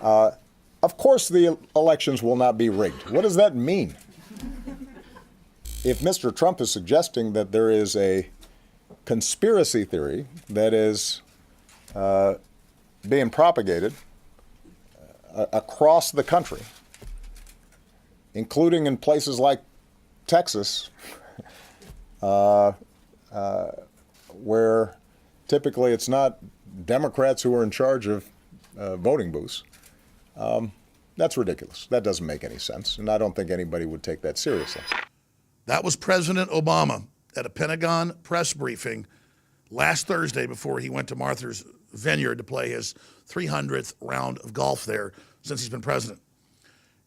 Of course, the elections will not be rigged. What does that mean? If Mr. Trump is suggesting that there is a conspiracy theory that is being propagated across the country, including in places like Texas, where typically it's not Democrats who are in charge of voting booths, that's ridiculous. That doesn't make any sense, and I don't think anybody would take that seriously. That was President Obama at a Pentagon press briefing last Thursday before he went to Martha's Vineyard to play his 300th round of golf there since he's been president.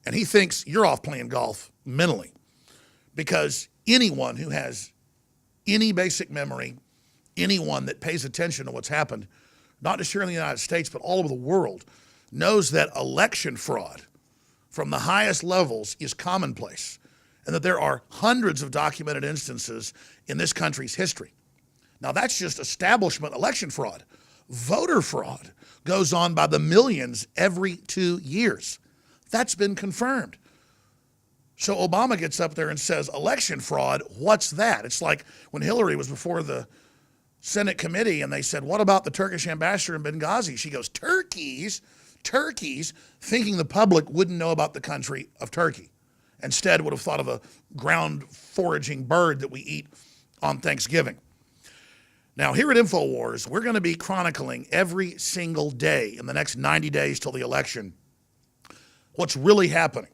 And he thinks you're off playing golf mentally, because anyone who has any basic memory, anyone that pays attention to what's happened, not just here in the United States, but all over the world, knows that election fraud from the highest levels is commonplace, and that there are hundreds of documented instances in this country's history. Now, that's just establishment election fraud. Voter fraud goes on by the millions every 2 years. That's been confirmed. So Obama gets up there and says, election fraud, what's that? It's like when Hillary was before the Senate committee and they said, what about the Turkish ambassador in Benghazi? She goes, turkeys, thinking the public wouldn't know about the country of Turkey. Instead, would have thought of a ground foraging bird that we eat on Thanksgiving. Now, here at InfoWars, we're going to be chronicling every single day in the next 90 days till the election what's really happening.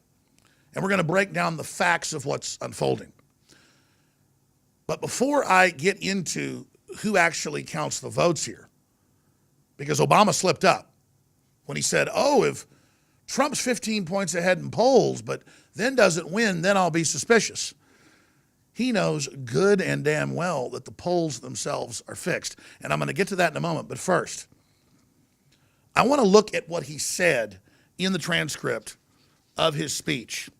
And we're going to break down the facts of what's unfolding. But before I get into who actually counts the votes here, because Obama slipped up when he said, oh, if Trump's 15 points ahead in polls, but then doesn't win, then I'll be suspicious. He knows good and damn well that the polls themselves are fixed. And I'm going to get to that in a moment. But first, I want to look at what he said in the transcript of his speech.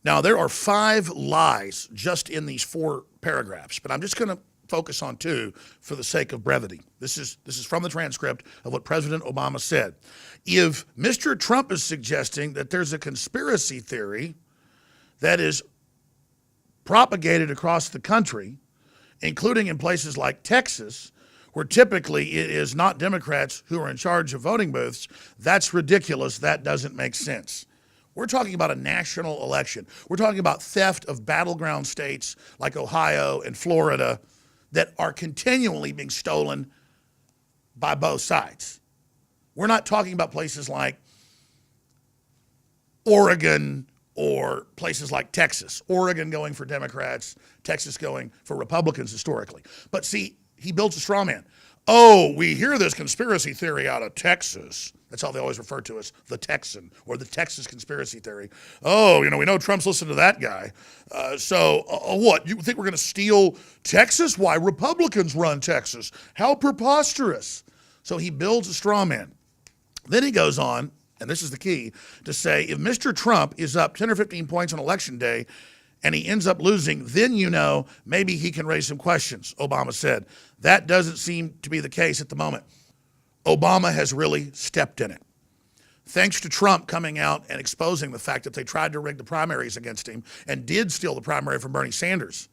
Now, there are 5 lies just in these 4 paragraphs, but I'm just going to focus on 2 for the sake of brevity. This is from the transcript of what President Obama said. If Mr. Trump is suggesting that there's a conspiracy theory that is propagated across the country, including in places like Texas, where typically it is not Democrats who are in charge of voting booths, that's ridiculous. That doesn't make sense. We're talking about a national election. We're talking about theft of battleground states like Ohio and Florida that are continually being stolen by both sides. We're not talking about places like Oregon or places like Texas. Oregon going for Democrats, Texas going for Republicans historically. But see, he builds a straw man. Oh, we hear this conspiracy theory out of Texas. That's how they always refer to us, the Texan, or the Texas conspiracy theory. Oh, we know Trump's listening to that guy. What? You think we're going to steal Texas? Why, Republicans run Texas. How preposterous. So he builds a straw man. Then he goes on, and this is the key, to say if Mr. Trump is up 10 or 15 points on election day and he ends up losing, then maybe he can raise some questions, Obama said. That doesn't seem to be the case at the moment. Obama has really stepped in it. Thanks to Trump coming out and exposing the fact that they tried to rig the primaries against him and did steal the primary from Bernie Sanders,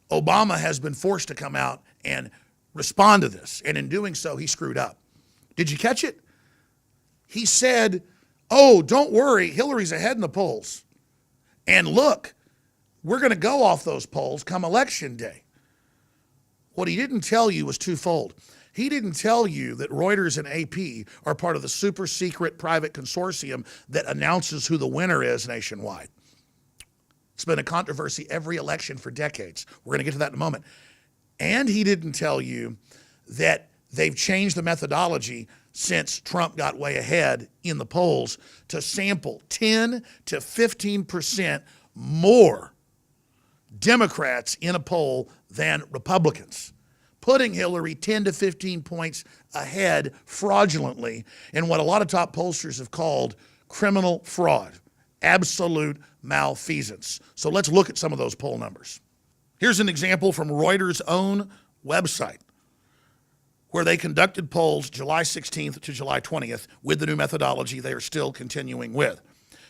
Obama has been forced to come out and respond to this. And in doing so, he screwed up. Did you catch it? He said, oh, don't worry, Hillary's ahead in the polls. And look, we're going to go off those polls come election day. What he didn't tell you was twofold. He didn't tell you that Reuters and AP are part of the super secret private consortium that announces who the winner is nationwide. It's been a controversy every election for decades. We're going to get to that in a moment. And he didn't tell you that they've changed the methodology since Trump got way ahead in the polls to sample 10 to 15% more Democrats in a poll than Republicans, putting Hillary 10 to 15 points ahead fraudulently in what a lot of top pollsters have called criminal fraud, absolute malfeasance. So let's look at some of those poll numbers. Here's an example from Reuters' own website. where they conducted polls July 16th to July 20th with the new methodology they are still continuing with.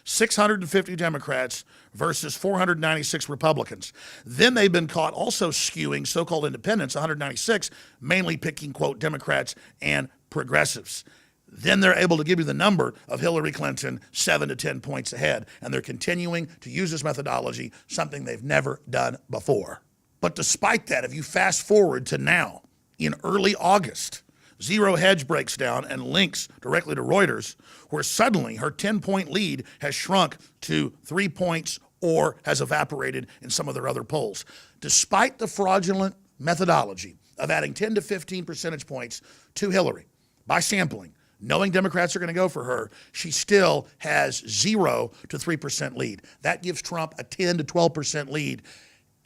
650 Democrats versus 496 Republicans. Then they've been caught also skewing so-called independents, 196, mainly picking, quote, Democrats and progressives. Then they're able to give you the number of Hillary Clinton 7 to 10 points ahead, and they're continuing to use this methodology, something they've never done before. But despite that, if you fast forward to now, in early August, Zero Hedge breaks down and links directly to Reuters, where suddenly her 10-point lead has shrunk to 3 points or has evaporated in some of their other polls. Despite the fraudulent methodology of adding 10 to 15 percentage points to Hillary by sampling, knowing Democrats are going to go for her, she still has 0 to 3% lead. That gives Trump a 10 to 12% lead.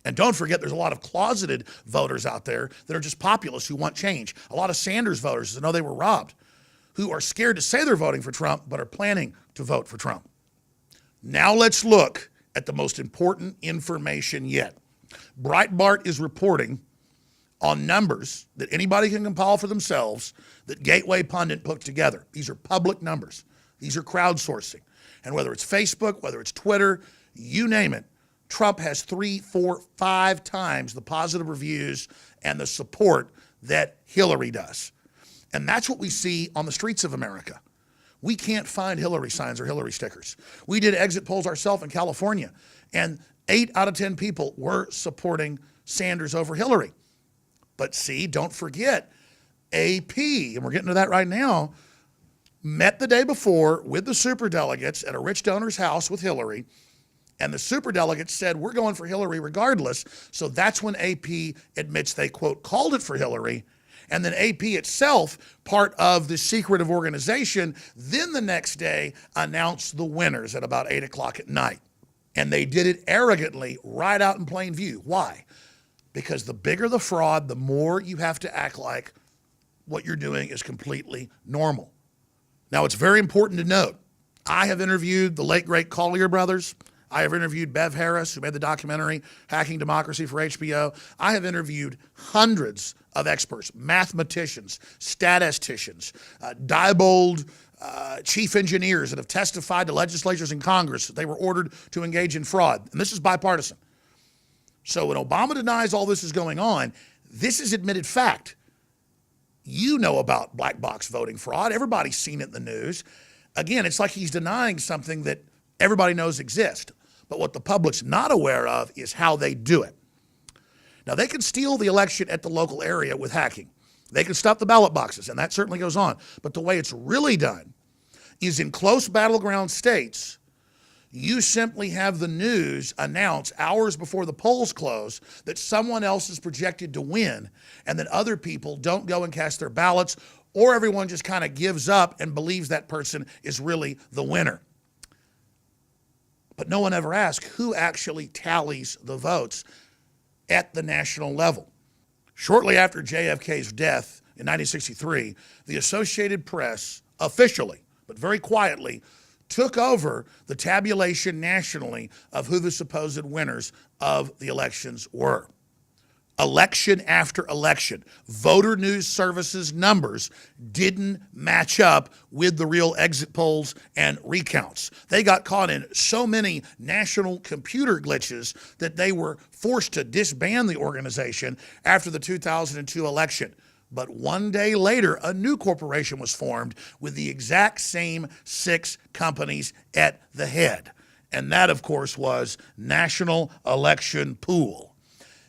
And don't forget, there's a lot of closeted voters out there that are just populists who want change. A lot of Sanders voters that know they were robbed, who are scared to say they're voting for Trump, but are planning to vote for Trump. Now let's look at the most important information yet. Breitbart is reporting on numbers that anybody can compile for themselves that Gateway Pundit put together. These are public numbers. These are crowdsourcing. And whether it's Facebook, whether it's Twitter, you name it, Trump has 3, 4, 5 times the positive reviews and the support that Hillary does. And that's what we see on the streets of America. We can't find Hillary signs or Hillary stickers. We did exit polls ourselves in California, and 8 out of 10 people were supporting Sanders over Hillary. But see, don't forget, AP, and we're getting to that right now, met the day before with the superdelegates at a rich donor's house with Hillary. And the superdelegates said, we're going for Hillary regardless. So that's when AP admits they, quote, called it for Hillary. And then AP itself, part of the secretive organization, then the next day announced the winners at about 8 o'clock at night. And they did it arrogantly right out in plain view. Why? Because the bigger the fraud, the more you have to act like what you're doing is completely normal. Now, it's very important to note, I have interviewed the late, great Collier brothers. I have interviewed Bev Harris, who made the documentary Hacking Democracy for HBO. I have interviewed hundreds of experts, mathematicians, statisticians, Diebold chief engineers that have testified to legislatures and Congress that they were ordered to engage in fraud. And this is bipartisan. So when Obama denies all this is going on, this is admitted fact. You know about black box voting fraud. Everybody's seen it in the news. Again, it's like he's denying something that everybody knows exists. But what the public's not aware of is how they do it. Now, they can steal the election at the local area with hacking. They can stuff the ballot boxes, and that certainly goes on. But the way it's really done is in close battleground states, you simply have the news announce hours before the polls close that someone else is projected to win, and that other people don't go and cast their ballots, or everyone just kind of gives up and believes that person is really the winner. But no one ever asks who actually tallies the votes at the national level. Shortly after JFK's death in 1963, the Associated Press officially, but very quietly, took over the tabulation nationally of who the supposed winners of the elections were. Election after election, Voter News Service's numbers didn't match up with the real exit polls and recounts. They got caught in so many national computer glitches that they were forced to disband the organization after the 2002 election. But one day later, a new corporation was formed with the exact same 6 companies at the head. And that, of course, was National Election Pool.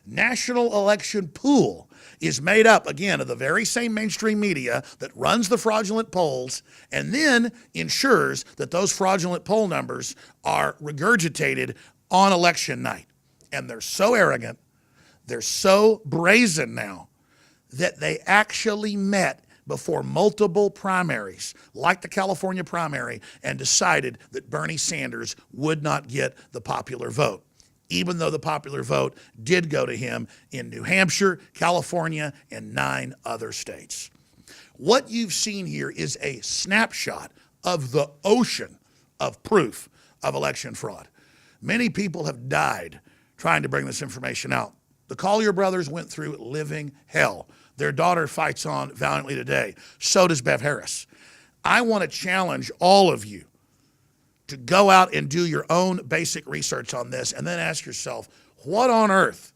National Election Pool is made up, again, of the very same mainstream media that runs the fraudulent polls and then ensures that those fraudulent poll numbers are regurgitated on election night. And they're so arrogant, they're so brazen now, that they actually met before multiple primaries, like the California primary, and decided that Bernie Sanders would not get the popular vote, even though the popular vote did go to him in New Hampshire, California, and 9 other states. What you've seen here is a snapshot of the ocean of proof of election fraud. Many people have died trying to bring this information out. The Collier brothers went through living hell. Their daughter fights on valiantly today. So does Bev Harris. I want to challenge all of you to go out and do your own basic research on this and then ask yourself, what on earth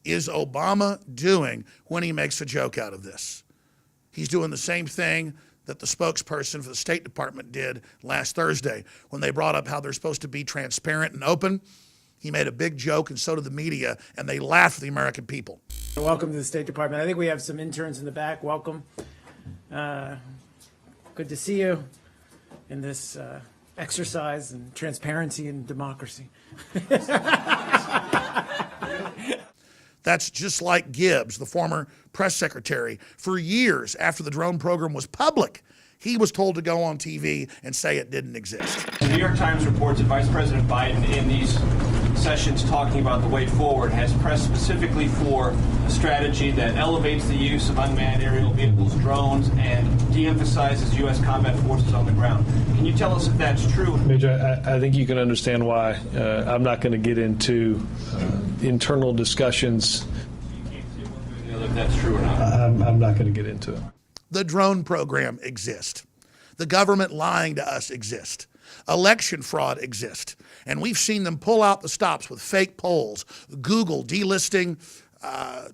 is Obama doing when he makes a joke out of this? He's doing the same thing that the spokesperson for the State Department did last Thursday when they brought up how they're supposed to be transparent and open. He made a big joke, and so did the media, and they laughed at the American people. Welcome to the State Department. I think we have some interns in the back. Welcome. Good to see you in this exercise in transparency and democracy. That's just like Gibbs, the former press secretary. For years after the drone program was public, he was told to go on TV and say it didn't exist. The New York Times reports that Vice President Biden, in these sessions talking about the way forward, has pressed specifically for a strategy that elevates the use of unmanned aerial vehicles, drones, and de-emphasizes U.S. combat forces on the ground. Can you tell us if that's true? Major, I think you can understand why I'm not going to get into internal discussions. You can't say one way or the other if that's true or not. I'm not going to get into it. The drone program exists. The government lying to us exists. Election fraud exists. And we've seen them pull out the stops with fake polls, Google delisting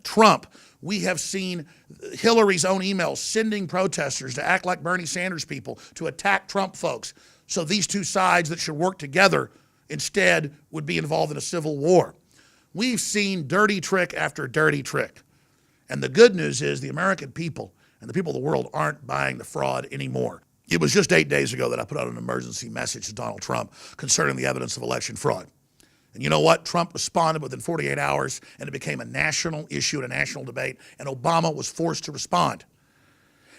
Trump. We have seen Hillary's own emails sending protesters to act like Bernie Sanders people to attack Trump folks. So these two sides that should work together instead would be involved in a civil war. We've seen dirty trick after dirty trick. And the good news is the American people and the people of the world aren't buying the fraud anymore. It was just 8 days ago that I put out an emergency message to Donald Trump concerning the evidence of election fraud. And you know what? Trump responded within 48 hours, and it became a national issue and a national debate, and Obama was forced to respond.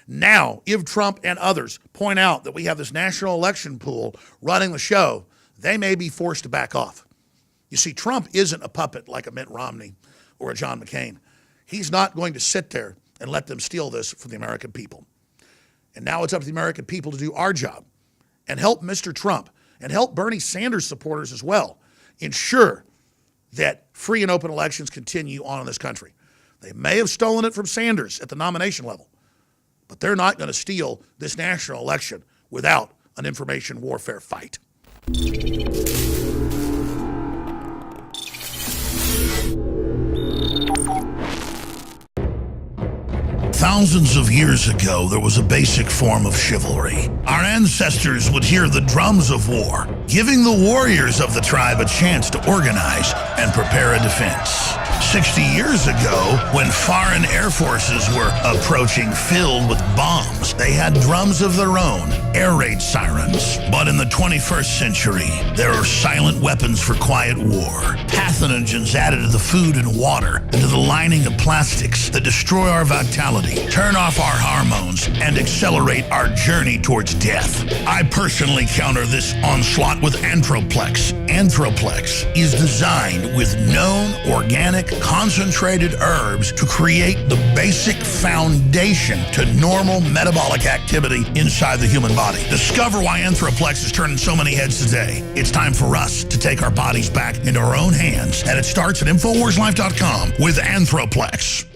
Now, if Trump and others point out that we have this national election pool running the show, they may be forced to back off. You see, Trump isn't a puppet like a Mitt Romney or a John McCain. He's not going to sit there and let them steal this from the American people. And now it's up to the American people to do our job and help Mr. Trump and help Bernie Sanders supporters as well ensure that free and open elections continue on in this country. They may have stolen it from Sanders at the nomination level, but they're not going to steal this national election without an information warfare fight. Thousands of years ago, there was a basic form of chivalry. Our ancestors would hear the drums of war, giving the warriors of the tribe a chance to organize and prepare a defense. 60 years ago, when foreign air forces were approaching filled with bombs, they had drums of their own, air raid sirens. But in the 21st century, there are silent weapons for quiet war, pathogens added to the food and water, and to the lining of plastics that destroy our vitality, turn off our hormones, and accelerate our journey towards death. I personally counter this onslaught with Anthroplex. Anthroplex is designed with known organic concentrated herbs to create the basic foundation to normal metabolic activity inside the human body. Discover why Anthroplex is turning so many heads today. It's time for us to take our bodies back into our own hands, and it starts at InfoWarsLife.com with Anthroplex.